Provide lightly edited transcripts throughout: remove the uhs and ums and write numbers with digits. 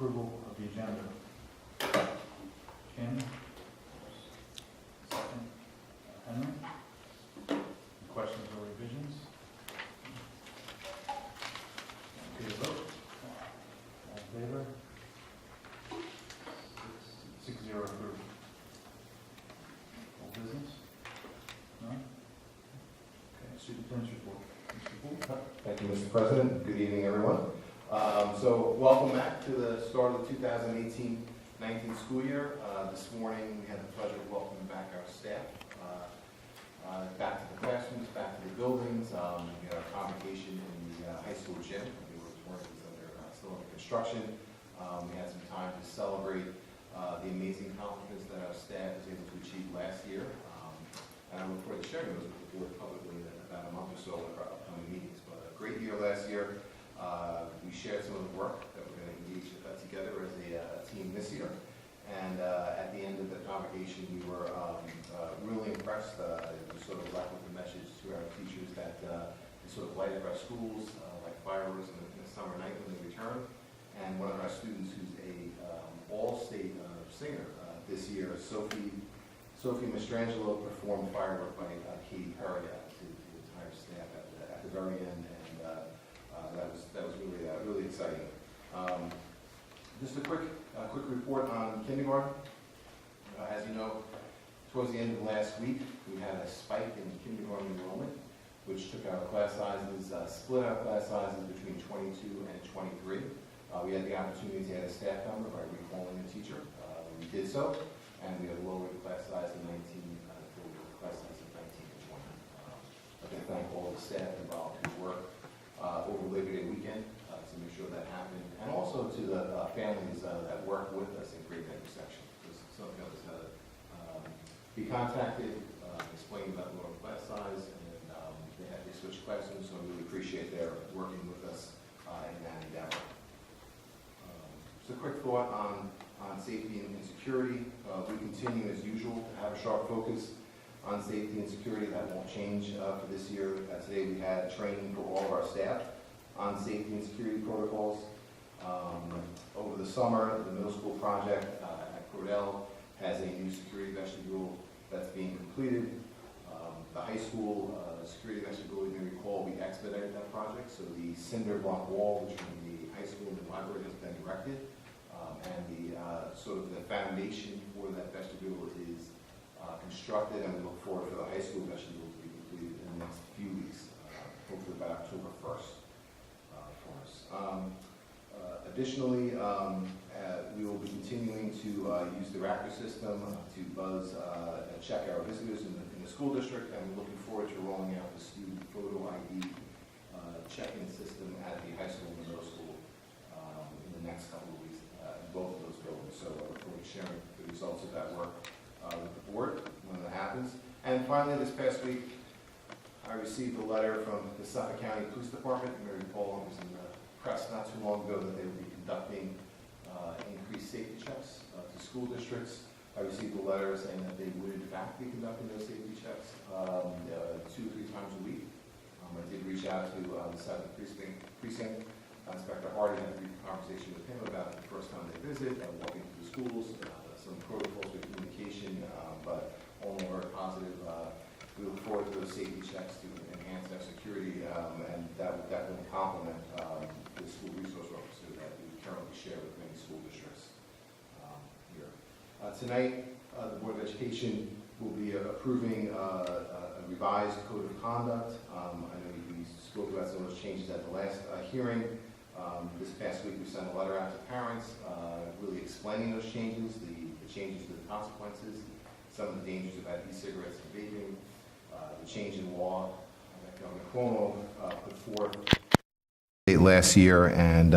approval of the agenda. Kim? Second. Henry? Any questions or revisions? Okay, vote. All in favor? 6-0 approved. All business? No? Okay, superintendent's report. Mr. Poole? Thank you, Mr. President. Good evening, everyone. So welcome back to the start of the 2018-19 school year. This morning, we had the pleasure of welcoming back our staff, back to the classrooms, back to the buildings. We had our convocation in the high school gym. We were working still under construction. We had some time to celebrate the amazing accomplishments that our staff was able to achieve last year. And I look forward to sharing those with the board publicly in about a month or so in our upcoming meetings. But a great year last year. We shared some of the work that we're going to engage together as a team this year. And at the end of the convocation, we were really impressed. We sort of left with the message to our teachers that they sort of light up our schools like fireworks in the summer night when they return. And one of our students, who's a all-state singer this year, Sophie Mastrangelo, performed Firework by Katie Perry to the entire staff at the very end, and that was really exciting. Just a quick report on kindergarten. As you know, towards the end of last week, we had a spike in kindergarten enrollment, which took our class sizes, split our class sizes between 22 and 23. We had the opportunity to add a staff member by recalling a teacher. We did so, and we have lowered the class size to 19 to a class size of 19 to 20. I can thank all the staff involved who worked over Labor Day weekend to make sure that happened, and also to the families that work with us in grade that section. Because some of us had to be contacted, explain about the lower class size, and they switched classrooms, so I really appreciate their working with us in that endeavor. Just a quick thought on safety and security. We continue, as usual, to have a sharp focus on safety and security. That won't change for this year. Today we had training for all of our staff on safety and security protocols. Over the summer, the middle school project at Cordell has a new security vestibule that's being completed. The high school security vestibule, you may recall, we expedited that project, so the cinder block wall between the high school and the library has been erected, and the sort of the foundation for that vestibule is constructed, and we look forward for the high school vestibule to be completed in the next few weeks, hopefully by October 1st for us. Additionally, we will be continuing to use the Raptor system to buzz and check our visitors in the school district, and we're looking forward to rolling out the student photo ID check-in system at the high school and the middle school in the next couple of weeks in both of those buildings. So I look forward to sharing the results of that work with the board when that happens. And finally, this past week, I received a letter from the Suffolk County Police Department. You may recall, it was in the press not too long ago that they would be conducting increased safety checks to school districts. I received a letter saying that they would in fact be conducting those safety checks 2 or 3 times a week. I did reach out to the 7th Precinct. Inspector Hardy had a brief conversation with him about the first time they visit, walking through the schools, some protocols for communication, but all very positive. We look forward to those safety checks to enhance our security, and that would definitely complement the school resource officer that we currently share with many school districts here. Tonight, the Board of Education will be approving a revised code of conduct. I know we spoke about some of those changes at the last hearing. This past week, we sent a letter out to parents really explaining those changes, the changes to the consequences, some of the dangers about e-cigarettes and vaping, the change in law that Governor Cuomo put forth last year, and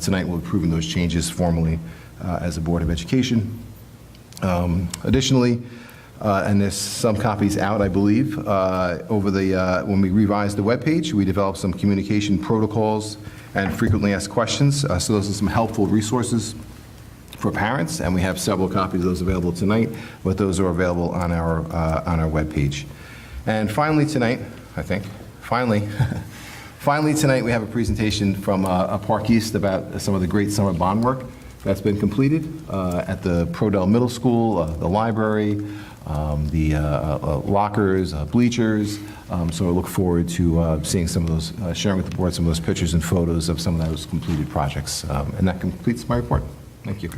tonight we're approving those changes formally as a Board of Education. Additionally, and there's some copies out, I believe, over the when we revised the webpage, we developed some communication protocols and frequently asked questions. So those are some helpful resources for parents, and we have several copies of those available tonight, but those are available on our webpage. And finally tonight, I think, finally Finally, tonight, we have a presentation from Park East about some of the great summer bond work that's been completed at the Prodell Middle School, the library, the lockers, bleachers. So I look forward to seeing some of those, sharing with the board some of those pictures and photos of some of those completed projects. And that completes my report. Thank you.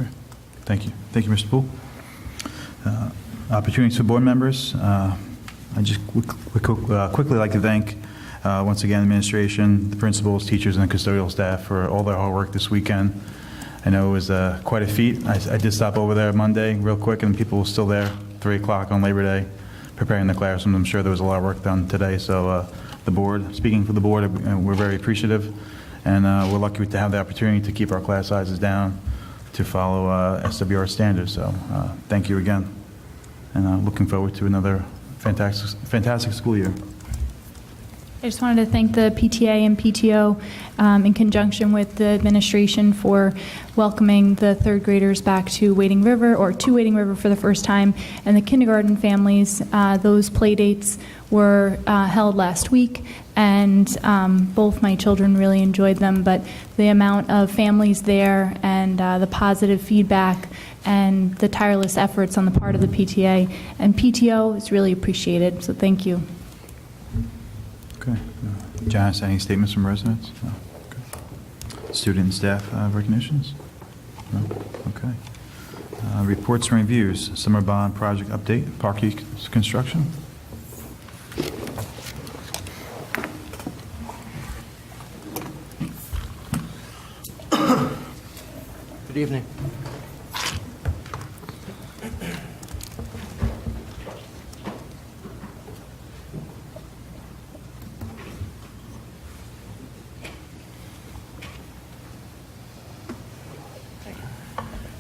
Thank you. Thank you, Mr. Poole. Opportunities for board members. I just quickly like to thank, once again, the administration, the principals, teachers, and the custodial staff for all their hard work this weekend. I know it was quite a feat. I did stop over there Monday real quick, and people were still there, 3 o'clock on Labor Day, preparing the classrooms. I'm sure there was a lot of work done today. So the board, speaking for the board, we're very appreciative, and we're lucky to have the opportunity to keep our class sizes down to follow SWR standards. So thank you again, and looking forward to another fantastic school year. I just wanted to thank the PTA and PTO in conjunction with the administration for welcoming the third graders back to Wading River, or to Wading River for the first time, and the kindergarten families. Those play dates were held last week, and both my children really enjoyed them, but the amount of families there and the positive feedback and the tireless efforts on the part of the PTA and PTO is really appreciated, so thank you. Okay. Janice, any statements from residents? No. Okay. Student and staff recognitions? No? Okay. Reports and reviews. Summer bond project update. Park East construction. Good evening.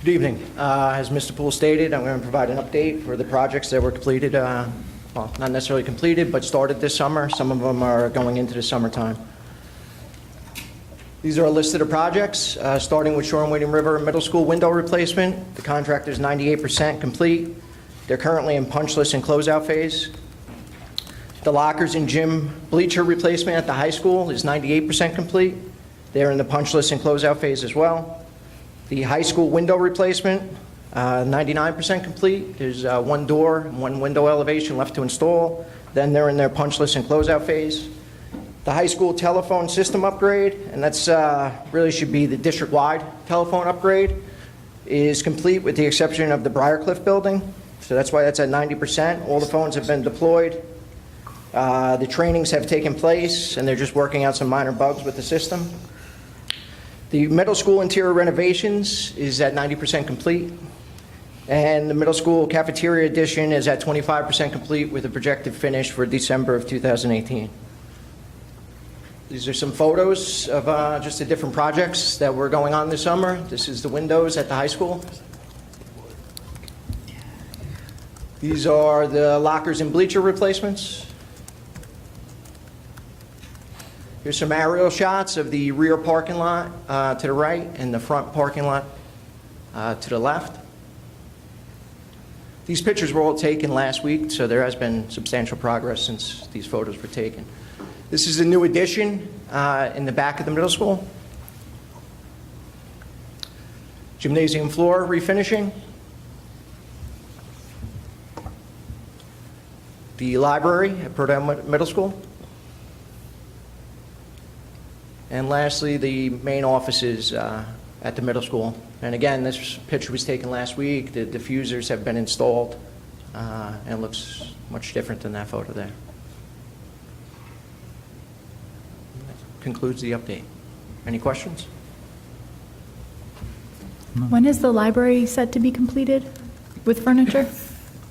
Good evening. As Mr. Poole stated, I'm going to provide an update for the projects that were completed, well, not necessarily completed, but started this summer. Some of them are going into the summertime. These are a list of the projects, starting with Shoreham-Wading River Middle School window replacement. The contractor is 98% complete. They're currently in punch list and closeout phase. The lockers and gym bleacher replacement at the high school is 98% complete. They're in the punch list and closeout phase as well. The high school window replacement, 99% complete. There's one door and one window elevation left to install. Then they're in their punch list and closeout phase. The high school telephone system upgrade, and that's really should be the district-wide telephone upgrade, is complete with the exception of the Briarcliff building. So that's why that's at 90%. All the phones have been deployed. The trainings have taken place, and they're just working out some minor bugs with the system. The middle school interior renovations is at 90% complete, and the middle school cafeteria addition is at 25% complete with a projected finish for December of 2018. These are some photos of just the different projects that were going on this summer. This is the windows at the high school. These are the lockers and bleacher replacements. Here's some aerial shots of the rear parking lot to the right and the front parking lot to the left. These pictures were all taken last week, so there has been substantial progress since these photos were taken. This is a new addition in the back of the middle school. Gymnasium floor refinishing. The library at Prodell Middle School. And lastly, the main offices at the middle school. And again, this picture was taken last week. The diffusers have been installed, and it looks much different than that photo there. That concludes the update. Any questions? When is the library set to be completed with furniture?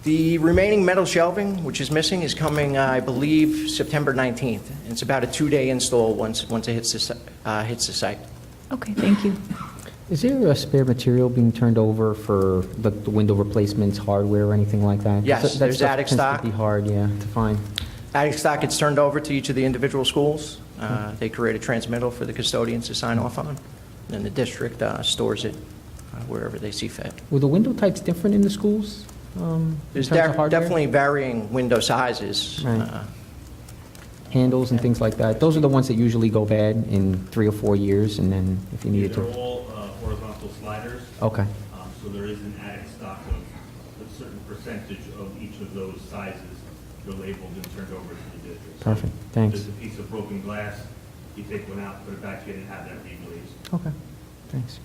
The remaining metal shelving, which is missing, is coming, I believe, September 19th. It's about a 2-day install once it hits the site. Okay, thank you. Is there a spare material being turned over for the window replacements, hardware, or anything like that? Yes, That there's stuff attic tends stock. to be hard, yeah, to find. Attic stock gets turned over to each of the individual schools. They create a transmittal for the custodians to sign off on, and the district stores it wherever they see fit. Were the window types different in the schools? There's in terms of hardware? definitely varying window sizes. Right. handles and things like that. Those are the ones that usually go bad in 3 or 4 years, and then if you needed They're to. all horizontal sliders, Okay, so there is an added stock of a certain percentage of each of those sizes. They're labeled and turned over to the district. So perfect, thanks. There's a piece of broken glass, you take one out, put it back in, and have that reglazed. Okay, thanks.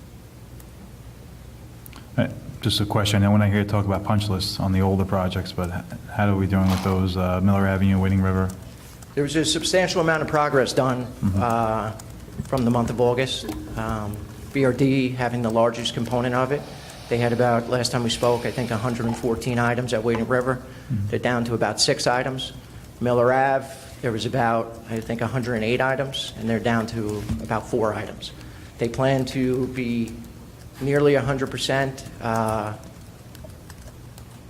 Just a question, I know when I hear you talk about punch lists on the older projects, but how are we doing with those, Miller Avenue, Wading River? There was a substantial amount of progress done from the month of August. BRD having the largest component of it. They had about, last time we spoke, I think 114 items at Wading River. They're down to about 6 items. Miller Ave, there was about, I think, 108 items, and they're down to about 4 items. They plan to be nearly 100%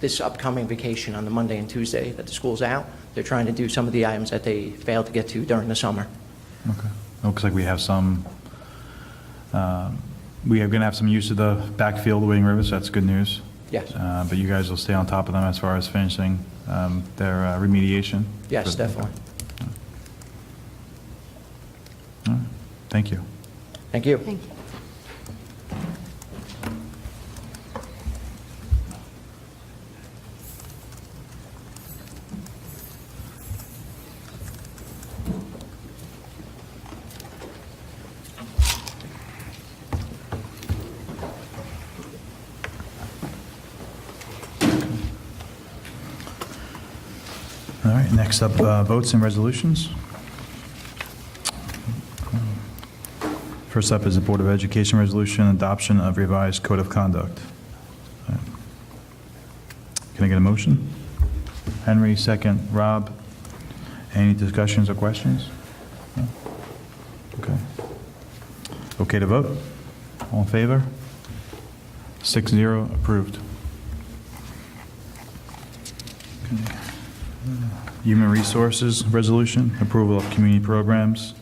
this upcoming vacation on the Monday and Tuesday that the school's out. They're trying to do some of the items that they failed to get to during the summer. Okay. Looks like we have some, we are going to have some use of the backfield of Wading River, so that's good news. Yes. But you guys will stay on top of them as far as finishing their remediation? Yes, definitely. All right. Thank you. Thank you. Thank you. All right, next up, votes and resolutions. First up is the Board of Education resolution, adoption of revised code of conduct. Can I get a motion? Henry, second. Rob, any discussions or questions? No? Okay. Okay to vote? All in favor? 6-0, approved. Okay. Human Resources Resolution, approval of community programs,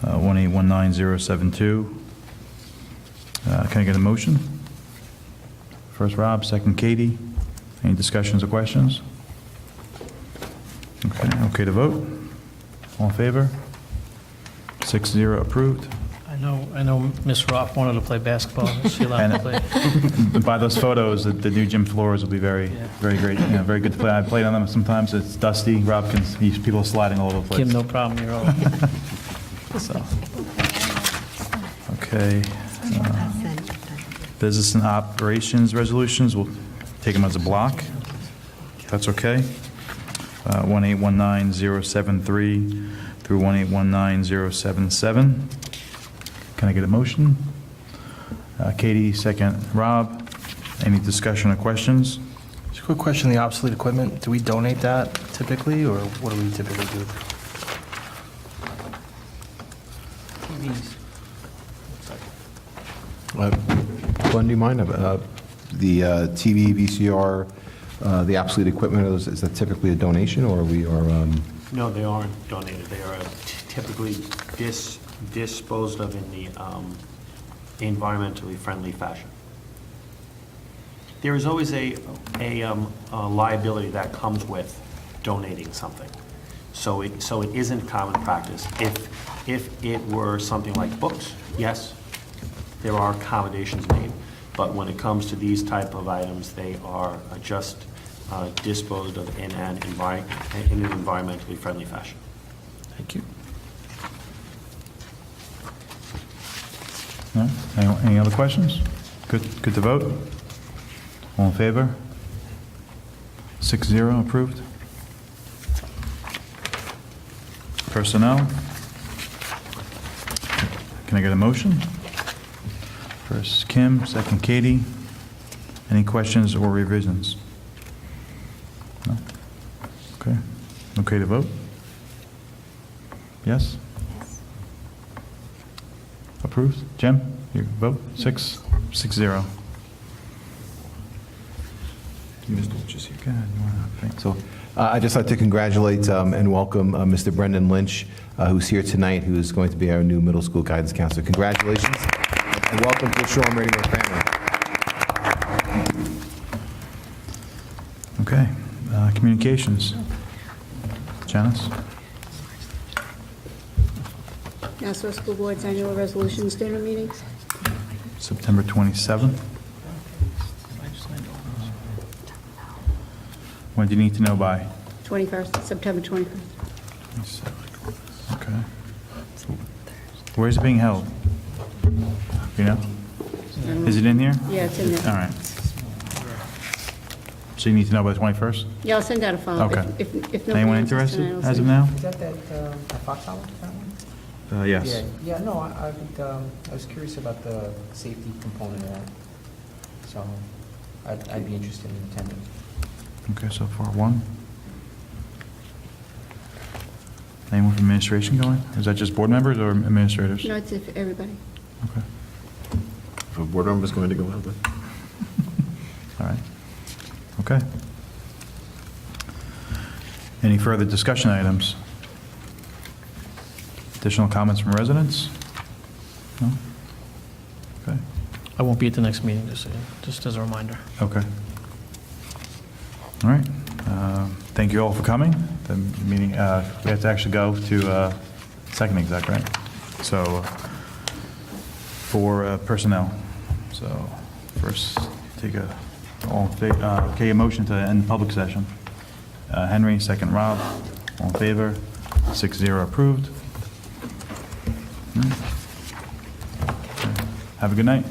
1819072. Can I get a motion? First Rob, second Katie. Any discussions or questions? Okay to vote? All in favor? 6-0, approved. I know Miss Roth wanted to play basketball. She allowed to play. By those photos, the new gym floors will be very great, very good to play. I played on them sometimes, it's dusty, Rob can, people are sliding all over the place. Kim, no problem, you're all. So, okay. Business and operations resolutions, we'll take them as a block. That's okay. 1819073 through 1819077. Can I get a motion? Katie, second. Rob, any discussion or questions? Just a quick question, the obsolete equipment, do we donate that typically, or what do we typically do? Glenn, do you mind? The TV, VCR, the obsolete equipment, is that typically a donation, or we are... No, they aren't donated. They are typically disposed of in the environmentally friendly fashion. There is always a liability that comes with donating something. So it isn't common practice. If it were something like books, yes, there are accommodations made. But when it comes to these type of items, they are just disposed of in an environmentally friendly fashion. Thank you. No? Any other questions? Good to vote? All in favor? 6-0, approved. Personnel. Can I get a motion? First Kim, second Katie. Any questions or revisions? No? Okay. Okay to vote? Yes? Approved? Jim, you vote? 6-0. So I'd just like to congratulate and welcome Mr. Brendan Lynch, who's here tonight, who is going to be our new middle school guidance counselor. Congratulations, and welcome to the Shoreham-Wading family. Okay. Communications. Janice? Nassau School Board's annual resolution standard meetings. September 27th. When do you need to know by? 21st, September 21st. 27th. Okay. Where is it being held? You know? Is it in here? Yeah, it's in there. All right. So you need to know by the 21st? Yeah, I'll send out a follow-up. Okay. If nobody Anyone answers interested tonight, I'll as of send- now? Is that Fox Hour, that one? Yes. Yeah, no, I was curious about the safety component of that. So I'd be interested in attending. Okay, so far one. Anyone from administration going? Is that just board members or administrators? No, it's if everybody. Okay, If a board member is going to go out, then. all right. Okay. Any further discussion items? Additional comments from residents? No? Okay, I won't be at the next meeting, just as a reminder. okay. All right. Thank you all for coming. The meeting, we have to actually go to second exec, right? So, for personnel. So, first, take a motion to end public session. Henry, second Rob. All in favor? 6-0 approved. Okay. Have a good night.